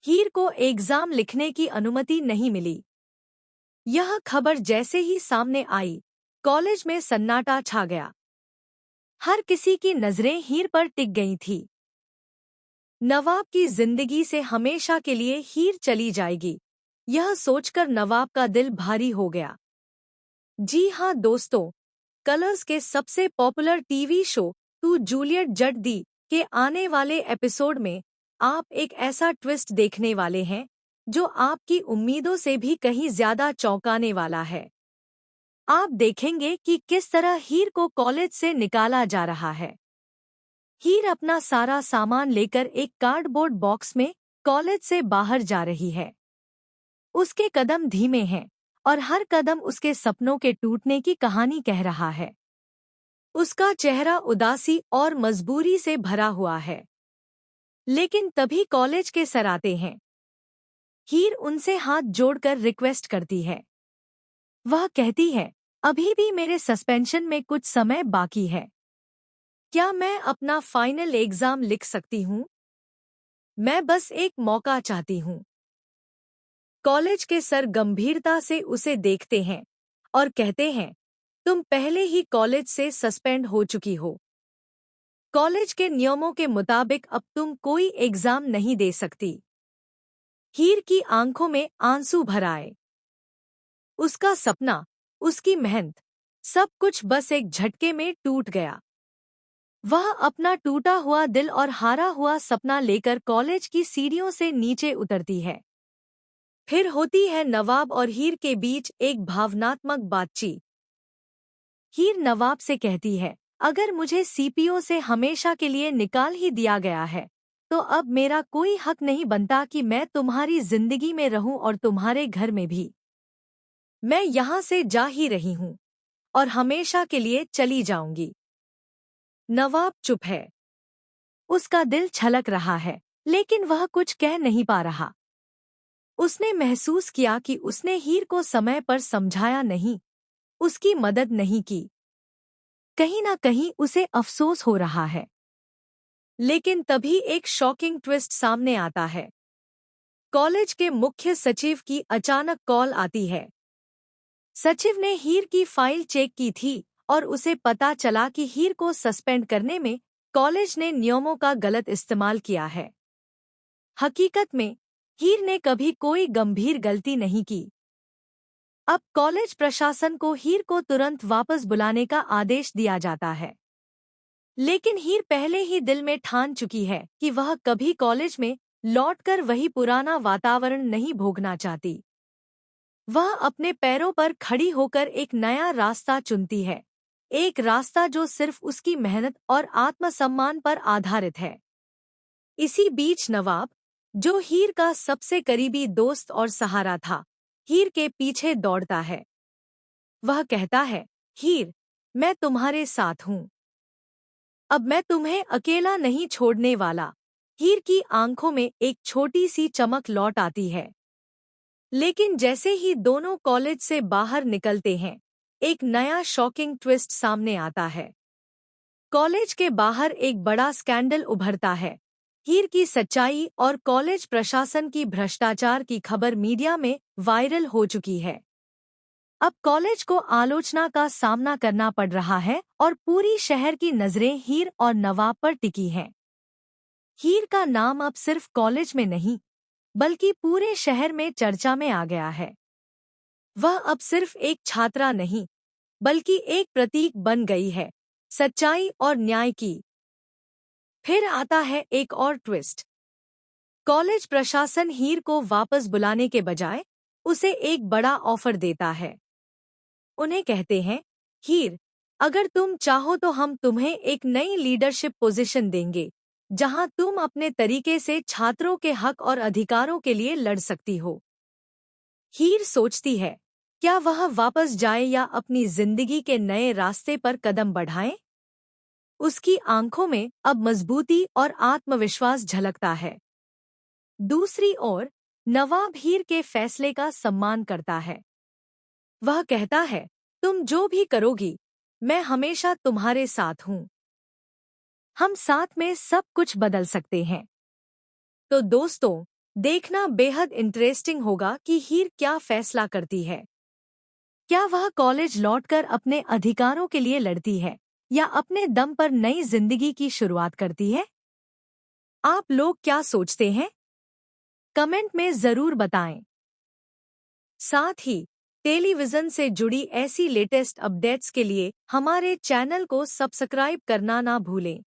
हीर को एग्जाम लिखने की अनुमति नहीं मिली। यह खबर जैसे ही सामने आई, कॉलेज में सन्नाटा छा गया। हर किसी की नजरें हीर पर टिक गई थी। नवाब की जिंदगी से हमेशा के लिए हीर चली जाएगी, यह सोचकर नवाब का दिल भारी हो गया। जी हाँ दोस्तों, कलर्स के सबसे popular TV show Tu Juliet Jatt Di के आने वाले एपिसोड में आप एक ऐसा ट्विस्ट देखने वाले हैं जो आपकी उम्मीदों से भी कहीं ज्यादा चौंकाने वाला है। आप देखेंगे कि किस तरह हीर को कॉलेज से निकाला जा रहा है। हीर अपना सारा सामान लेकर एक कार्डबोर्ड बॉक्स में कॉलेज से बाहर जा रही है। उसके कदम धीमे हैं और हर कदम उसके सपनों के टूटने की कहानी कह रहा है। उसका चेहरा उदासी और मजबूरी से भरा हुआ है। लेकिन तभी कॉलेज के सर आते हैं। हीर उनसे हाथ जोड़कर रिक्वेस्ट करती है। वह कहती है, अभी भी मेरे सस्पेंशन में कुछ समय बाकी है। क्या मैं अपना फाइनल एग्जाम लिख सकती हूँ? मैं बस एक मौका चाहती हूँ। कॉलेज के सर गंभीरता से उसे देखते हैं और कहते हैं, तुम पहले ही कॉलेज से सस्पेंड हो चुकी हो। कॉलेज के नियमों के मुताबिक अब तुम कोई एग्जाम नहीं दे सकती। हीर की आंखों में आंसू भर आए। उसका सपना, उसकी मेहनत, सब कुछ बस एक झटके में टूट गया। वह अपना टूटा हुआ दिल और हारा हुआ सपना लेकर कॉलेज की सीढ़ियों से नीचे उतरती है। फिर होती है नवाब और हीर के बीच एक भावनात्मक बातचीत। हीर नवाब से कहती है, अगर मुझे सीपीओ से हमेशा के लिए निकाल ही दिया गया है, तो अब मेरा कोई हक नहीं बनता कि मैं तुम्हारी जिंदगी में रहूं और तुम्हारे घर में भी। मैं यहाँ से जा ही रही हूँ और हमेशा के लिए चली जाऊंगी। नवाब चुप है। उसका दिल छलक रहा है, लेकिन वह कुछ कह नहीं पा रहा। उसने महसूस किया कि उसने हीर को समय पर समझाया नहीं, उसकी मदद नहीं की। कहीं ना कहीं उसे अफसोस हो रहा है। लेकिन तभी एक शॉकिंग ट्विस्ट सामने आता है। कॉलेज के मुख्य सचिव की अचानक कॉल आती है। सचिव ने हीर की फाइल चेक की थी और उसे पता चला कि हीर को सस्पेंड करने में कॉलेज ने नियमों का गलत इस्तेमाल किया है। हकीकत में हीर ने कभी कोई गंभीर गलती नहीं की। अब कॉलेज प्रशासन को हीर को तुरंत वापस बुलाने का आदेश दिया जाता है। लेकिन हीर पहले ही दिल में ठान चुकी है कि वह कभी कॉलेज में लौटकर वही पुराना वातावरण नहीं भोगना चाहती। वह अपने पैरों पर खड़ी होकर एक नया रास्ता चुनती है, एक रास्ता जो सिर्फ उसकी मेहनत और आत्मसम्मान पर आधारित है। इसी बीच नवाब, जो हीर का सबसे करीबी दोस्त और सहारा था, हीर के पीछे दौड़ता है। वह कहता है, हीर, मैं तुम्हारे साथ हूँ। अब मैं तुम्हें अकेला नहीं छोड़ने वाला। हीर की आंखों में एक छोटी सी चमक लौट आती है। लेकिन जैसे ही दोनों कॉलेज से बाहर निकलते हैं, एक नया शॉकिंग ट्विस्ट सामने आता है। कॉलेज के बाहर एक बड़ा स्कैंडल उभरता है। हीर की सच्चाई और कॉलेज प्रशासन की भ्रष्टाचार की खबर मीडिया में वायरल हो चुकी है। अब कॉलेज को आलोचना का सामना करना पड़ रहा है और पूरी शहर की नजरें हीर और नवाब पर टिकी हैं। हीर का नाम अब सिर्फ कॉलेज में नहीं, बल्कि पूरे शहर में चर्चा में आ गया है। वह अब सिर्फ एक छात्रा नहीं, बल्कि एक प्रतीक बन गई है, सच्चाई और न्याय की। फिर आता है एक और ट्विस्ट। कॉलेज प्रशासन हीर को वापस बुलाने के बजाय उसे एक बड़ा ऑफर देता है। उन्हें कहते हैं, हीर, अगर तुम चाहो तो हम तुम्हें एक नई लीडरशिप पोजीशन देंगे, जहां तुम अपने तरीके से छात्रों के हक और अधिकारों के लिए लड़ सकती हो। हीर सोचती है, क्या वह वापस जाए या अपनी जिंदगी के नए रास्ते पर कदम बढ़ाए? उसकी आंखों में अब मजबूती और आत्मविश्वास झलकता है। दूसरी ओर नवाब हीर के फैसले का सम्मान करता है। वह कहता है, तुम जो भी करोगी, मैं हमेशा तुम्हारे साथ हूँ। हम साथ में सब कुछ बदल सकते हैं। तो दोस्तों, देखना बेहद इंटरेस्टिंग होगा कि हीर क्या फैसला करती है। क्या वह कॉलेज लौटकर अपने अधिकारों के लिए लड़ती है या अपने दम पर नई जिंदगी की शुरुआत करती है? आप लोग क्या सोचते हैं? कमेंट में जरूर बताएं। साथ ही टेलीविजन से जुड़ी ऐसी लेटेस्ट अपडेट्स के लिए हमारे चैनल को सब्सक्राइब करना ना भूलें।